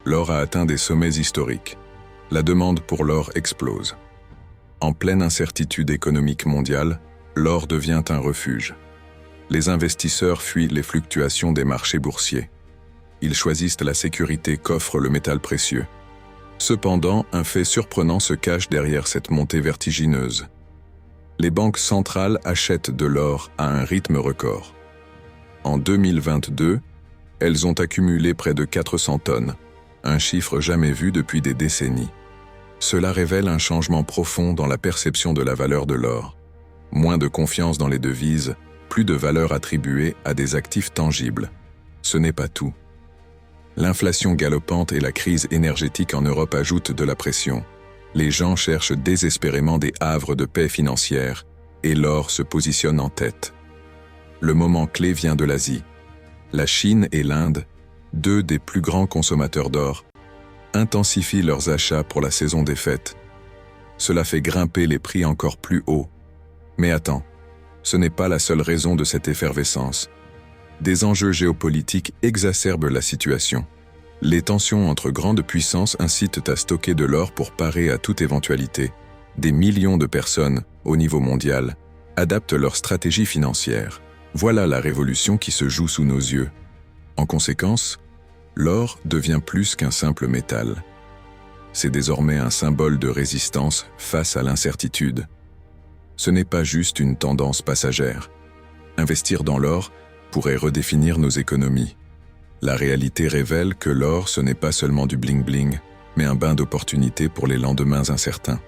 l'or a atteint des sommets historiques. La demande pour l'or explose. En pleine incertitude économique mondiale, l'or devient un refuge. Les investisseurs fuient les fluctuations des marchés boursiers. Ils choisissent la sécurité qu'offre le métal précieux. Cependant, un fait surprenant se cache derrière cette montée vertigineuse. Les banques centrales achètent de l'or à un rythme record. En 2022, elles ont accumulé près de 400 tonnes, un chiffre jamais vu depuis des décennies. Cela révèle un changement profond dans la perception de la valeur de l'or. Moins de confiance dans les devises, plus de valeur attribuée à des actifs tangibles. Ce n'est pas tout. L'inflation galopante et la crise énergétique en Europe ajoutent de la pression. Les gens cherchent désespérément des havres de paix financière, et l'or se positionne en tête. Le moment clé vient de l'Asie. La Chine et l'Inde, deux des plus grands consommateurs d'or, intensifient leurs achats pour la saison des fêtes. Cela fait grimper les prix encore plus haut. Mais attends, ce n'est pas la seule raison de cette effervescence. Des enjeux géopolitiques exacerbent la situation. Les tensions entre grandes puissances incitent à stocker de l'or pour parer à toute éventualité. Des millions de personnes, au niveau mondial, adaptent leur stratégie financière. Voilà la révolution qui se joue sous nos yeux. En conséquence, l'or devient plus qu'un simple métal. C'est désormais un symbole de résistance face à l'incertitude. Ce n'est pas juste une tendance passagère. Investir dans l'or pourrait redéfinir nos économies. La réalité révèle que l'or, ce n'est pas seulement du bling-bling, mais un bain d'opportunité pour les lendemains incertains.